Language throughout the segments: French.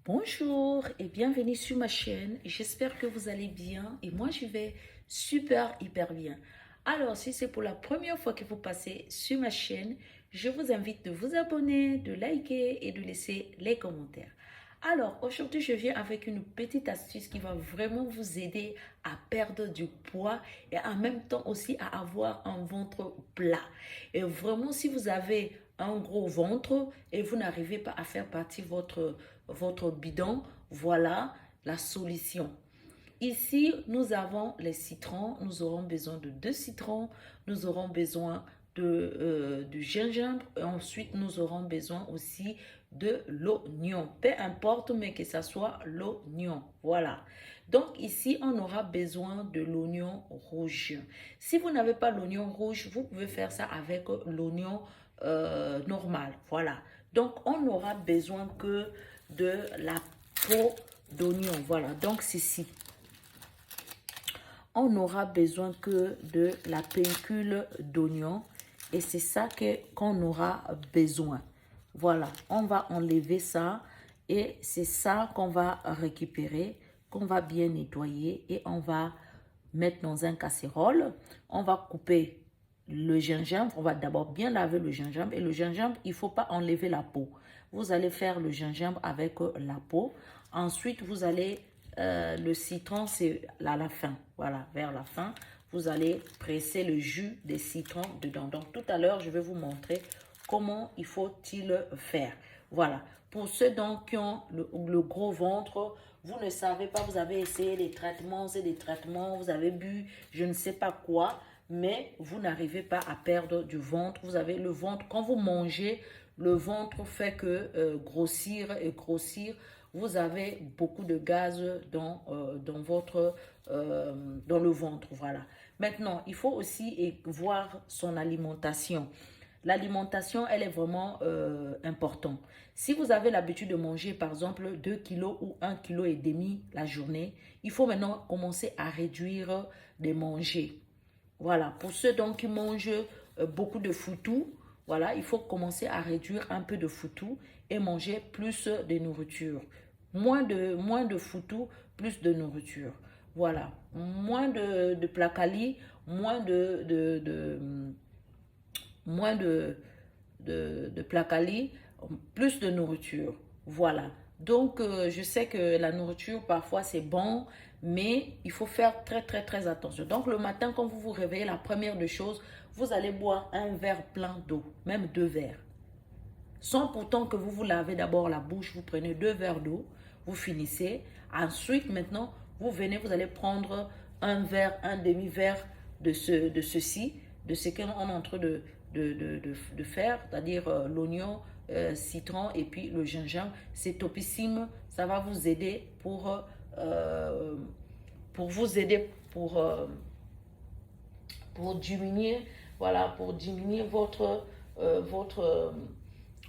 Bonjour et bienvenue sur ma chaîne. J'espère que vous allez bien et moi je vais super hyper bien. Alors si c'est pour la première fois que vous passez sur ma chaîne, je vous invite de vous abonner, de liker et de laisser les commentaires. Alors aujourd'hui je viens avec une petite astuce qui va vraiment vous aider à perdre du poids et en même temps aussi à avoir un ventre plat. Et vraiment si vous avez un gros ventre et vous n'arrivez pas à faire partir votre bidon, voilà la solution. Ici, nous avons les citrons. Nous aurons besoin de 2 citrons. Nous aurons besoin du gingembre. Et ensuite, nous aurons besoin aussi de l'oignon. Peu importe, mais que ce soit l'oignon. Voilà. Donc ici, on aura besoin de l'oignon rouge. Si vous n'avez pas l'oignon rouge, vous pouvez faire ça avec l'oignon normal. Voilà. Donc, on n'aura besoin que de la peau d'oignon. Voilà. Donc, ceci on n'aura besoin que de la pellicule d'oignon et c'est ça qu'on aura besoin. Voilà, on va enlever ça et c'est ça qu'on va récupérer, qu'on va bien nettoyer et on va mettre dans un casserole. On va couper le gingembre, on va d'abord bien laver le gingembre et le gingembre, il ne faut pas enlever la peau. Vous allez faire le gingembre avec la peau. Ensuite, vous allez le citron, c'est à la fin. Voilà, vers la fin, vous allez presser le jus des citrons dedans. Donc, tout à l'heure, je vais vous montrer comment il faut-il faire. Voilà. Pour ceux donc qui ont le gros ventre, vous ne savez pas, vous avez essayé des traitements, c'est des traitements, vous avez bu je ne sais pas quoi, mais vous n'arrivez pas à perdre du ventre. Vous avez le ventre, quand vous mangez, le ventre fait que grossir et grossir. Vous avez beaucoup de gaz dans le ventre. Voilà. Maintenant, il faut aussi voir son alimentation. L'alimentation, elle est vraiment importante. Si vous avez l'habitude de manger, par exemple, 2 kilos ou 1,5 kg la journée, il faut maintenant commencer à réduire de manger. Voilà. Pour ceux donc qui mangent beaucoup de foutou, voilà, il faut commencer à réduire un peu de foutou et manger plus de nourriture. Moins de foutou, plus de nourriture. Voilà. Moins de placali, moins de placali, plus de nourriture. Voilà. Donc, je sais que la nourriture, parfois, c'est bon, mais il faut faire très, très, très attention. Donc, le matin, quand vous vous réveillez, la première des choses, vous allez boire un verre plein d'eau, même 2 verres. Sans pourtant que vous vous lavez d'abord la bouche, vous prenez 2 verres d'eau, vous finissez. Ensuite, maintenant, vous venez, vous allez prendre un verre, un demi-verre de ceci, de ce qu'on est en train de faire, c'est-à-dire l'oignon, citron et puis le gingembre. C'est topissime, ça va vous aider euh, vous aider pour diminuer, voilà, pour diminuer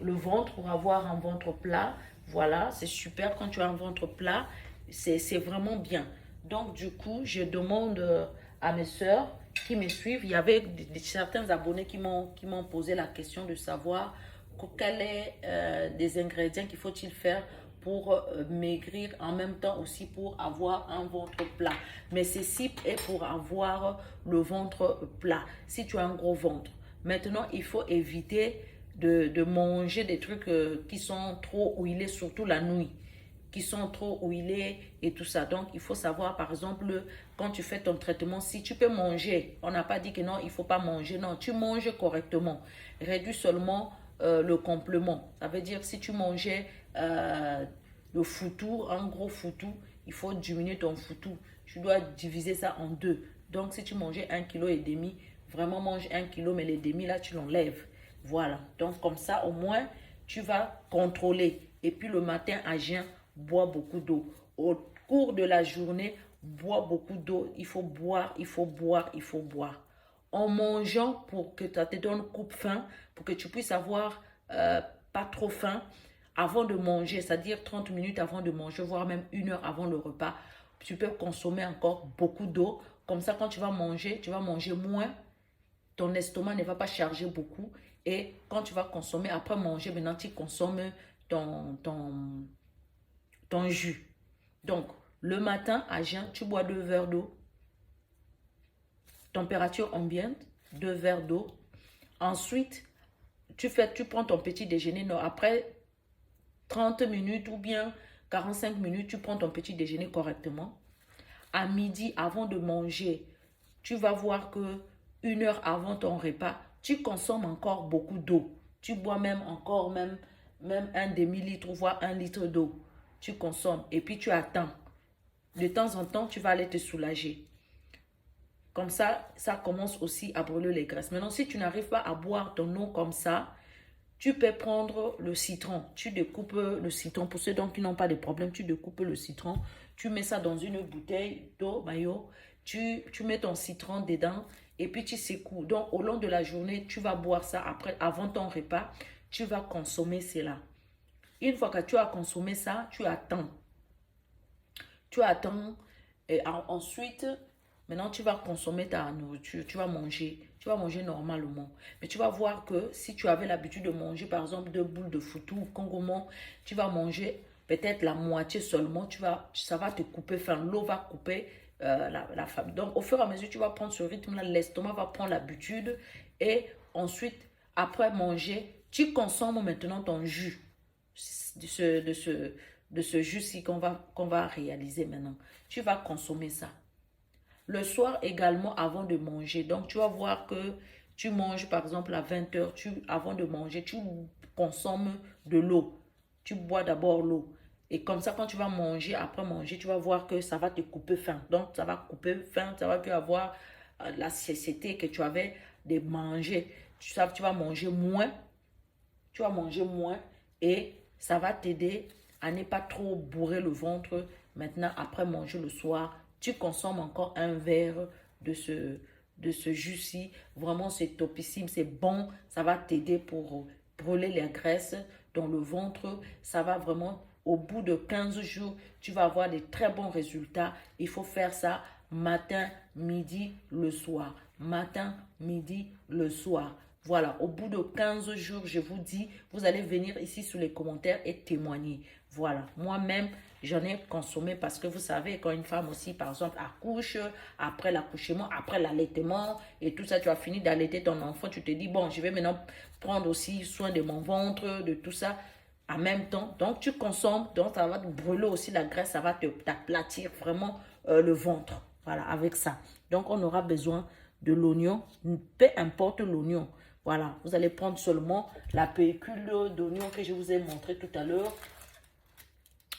le ventre, pour avoir un ventre plat. Voilà, c'est super quand tu as un ventre plat, c'est vraiment bien. Donc, du coup, je demande à mes soeurs qui me suivent, il y avait certains abonnés qui m'ont posé la question de savoir quel est des ingrédients qu'il faut-il faire pour maigrir, en même temps aussi pour avoir un ventre plat. Mais ceci est pour avoir le ventre plat. Si tu as un gros ventre, maintenant il faut éviter de manger des trucs qui sont trop huilés, surtout la nuit, qui sont trop huilés et tout ça. Donc, il faut savoir, par exemple, quand tu fais ton traitement, si tu peux manger, on n'a pas dit que non, il ne faut pas manger. Non, tu manges correctement. Réduis seulement le complément. Ça veut dire, si tu mangeais le foutou, un gros foutou, il faut diminuer ton foutou. Tu dois diviser ça en deux. Donc, si tu mangeais 1,5 kg, vraiment mange 1 kg, mais les demi, là, tu l'enlèves. Voilà. Donc, comme ça, au moins, tu vas contrôler. Et puis, le matin, à jeun, bois beaucoup d'eau. Au cours de la journée, bois beaucoup d'eau. Il faut boire, il faut boire, il faut boire. En mangeant pour que ça te donne coupe-faim, pour que tu puisses avoir pas trop faim avant de manger, c'est-à-dire 30 minutes avant de manger, voire même 1 heure avant le repas. Tu peux consommer encore beaucoup d'eau. Comme ça, quand tu vas manger moins. Ton estomac ne va pas charger beaucoup. Et quand tu vas consommer, après manger, maintenant tu consommes ton, ton, ton jus. Donc, le matin, à jeun, tu bois 2 verres d'eau. Température ambiante, 2 verres d'eau. Ensuite, tu prends ton petit déjeuner. Non, après 30 minutes ou bien 45 minutes, tu prends ton petit déjeuner correctement. À midi, avant de manger, tu vas voir que 1 heure avant ton repas, tu consommes encore beaucoup d'eau. Tu bois même encore, même un demi-litre, voire 1 litre d'eau. Tu consommes et puis tu attends. De temps en temps, tu vas aller te soulager. Comme ça commence aussi à brûler les graisses. Maintenant, si tu n'arrives pas à boire ton eau comme ça, tu peux prendre le citron. Tu découpes le citron. Pour ceux qui n'ont pas de problème, tu découpes le citron. Tu mets ça dans une bouteille d'eau, maillot. Tu mets ton citron dedans et puis tu secoues. Donc, au long de la journée, tu vas boire ça avant ton repas. Tu vas consommer cela. Une fois que tu as consommé ça, tu attends. Tu attends et ensuite, maintenant tu vas consommer ta nourriture, tu vas manger normalement. Mais tu vas voir que si tu avais l'habitude de manger par exemple 2 boules de foutou ou kongomon, tu vas manger peut-être la moitié seulement, ça va te couper faim, l'eau va couper la faim. Donc au fur et à mesure tu vas prendre ce rythme-là, l'estomac va prendre l'habitude et ensuite après manger, tu consommes maintenant ton jus de ce jus-ci qu'on va réaliser maintenant. Tu vas consommer ça. Le soir également avant de manger. Donc, tu vas voir que tu manges par exemple à 20 heures. Avant de manger, tu consommes de l'eau. Tu bois d'abord l'eau. Et comme ça, quand tu vas manger, après manger, tu vas voir que ça va te couper faim. Donc, ça va couper faim. Ça va plus avoir la satiété que tu avais de manger. Tu vas manger moins. Tu vas manger moins et ça va t'aider à ne pas trop bourrer le ventre. Maintenant, après manger le soir, tu consommes encore un verre de ce jus-ci. Vraiment, c'est topissime, c'est bon. Ça va t'aider pour brûler les graisses dans le ventre. Ça va vraiment, au bout de 15 jours, tu vas avoir des très bons résultats. Il faut faire ça matin, midi, le soir. Matin, midi, le soir. Voilà, au bout de 15 jours, je vous dis, vous allez venir ici sous les commentaires et témoigner. Voilà, moi-même, j'en ai consommé parce que vous savez, quand une femme aussi, par exemple, accouche, après l'accouchement, après l'allaitement et tout ça, tu as fini d'allaiter ton enfant, tu te dis, bon, je vais maintenant prendre aussi soin de mon ventre, de tout ça en même temps. Donc, tu consommes, donc ça va te brûler aussi la graisse, ça va t'aplatir vraiment le ventre. Voilà, avec ça. Donc, on aura besoin de l'oignon, peu importe l'oignon. Voilà, vous allez prendre seulement la pellicule d'oignon que je vous ai montré tout à l'heure.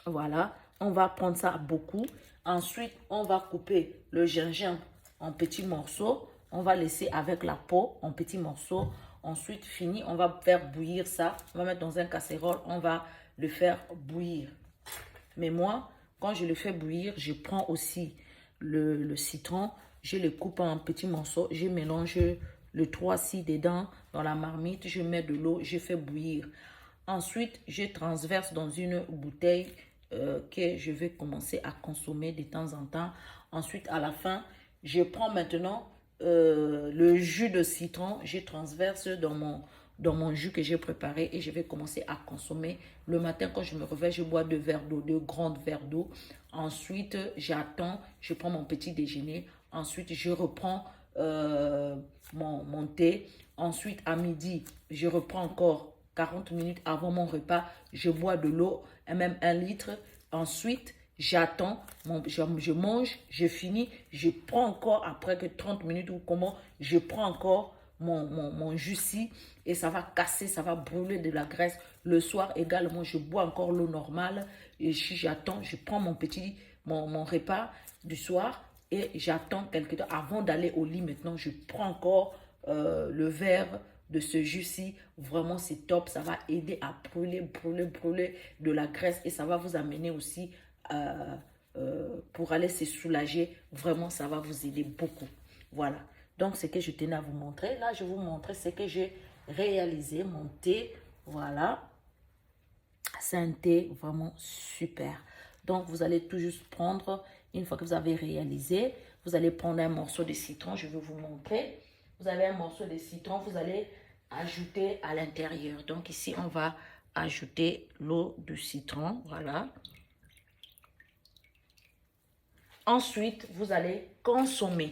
Voilà, on va prendre ça beaucoup. Ensuite, on va couper le gingembre en petits morceaux. On va laisser avec la peau en petits morceaux. Ensuite, fini, on va faire bouillir ça. On va mettre dans un casserole, on va le faire bouillir. Mais moi, quand je le fais bouillir, je prends aussi le citron. Je le coupe en petits morceaux. Je mélange le 3-6 dedans dans la marmite. Je mets de l'eau, je fais bouillir. Ensuite, je transverse dans une bouteille que je vais commencer à consommer de temps en temps. Ensuite, à la fin, je prends maintenant le jus de citron. Je transverse dans mon jus que j'ai préparé et je vais commencer à consommer. Le matin, quand je me réveille, je bois 2 verres d'eau, 2 grands verres d'eau. Ensuite, j'attends, je prends mon petit déjeuner. Ensuite, je reprends mon thé. Ensuite, à midi, je reprends encore 40 minutes avant mon repas. Je bois de l'eau, même 1 litre. Ensuite, j'attends, je mange, je finis. Je prends encore, après que 30 minutes ou comment, je prends encore mon jus et ça va casser, ça va brûler de la graisse. Le soir également, je bois encore l'eau normale et j'attends, je prends mon repas du soir et j'attends quelque temps avant d'aller au lit. Maintenant, je prends encore le verre de ce jus-ci. Vraiment, c'est top. Ça va aider à brûler de la graisse et ça va vous amener aussi pour aller se soulager. Vraiment, ça va vous aider beaucoup. Voilà. Donc, ce que je tenais à vous montrer. Là, je vais vous montrer ce que j'ai réalisé, mon thé. Voilà. C'est un thé vraiment super. Donc, vous allez tout juste prendre, une fois que vous avez réalisé, vous allez prendre un morceau de citron. Je vais vous montrer. Vous avez un morceau de citron, vous allez ajouter à l'intérieur. Donc, ici, on va ajouter l'eau de citron. Voilà. Ensuite, vous allez consommer.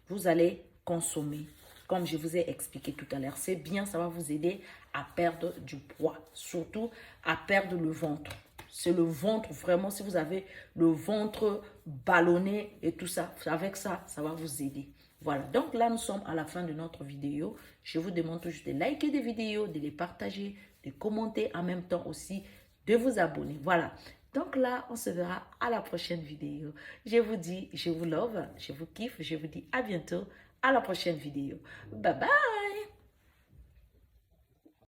Vous allez consommer. Comme je vous ai expliqué tout à l'heure, c'est bien, ça va vous aider à perdre du poids. Surtout à perdre le ventre. C'est le ventre, vraiment, si vous avez le ventre ballonné et tout ça, avec ça, ça va vous aider. Voilà, donc là, nous sommes à la fin de notre vidéo. Je vous demande juste de liker des vidéos, de les partager, de commenter en même temps aussi, de vous abonner. Voilà, donc là, on se verra à la prochaine vidéo. Je vous dis, je vous love, je vous kiffe, je vous dis à bientôt, à la prochaine vidéo. Bye bye!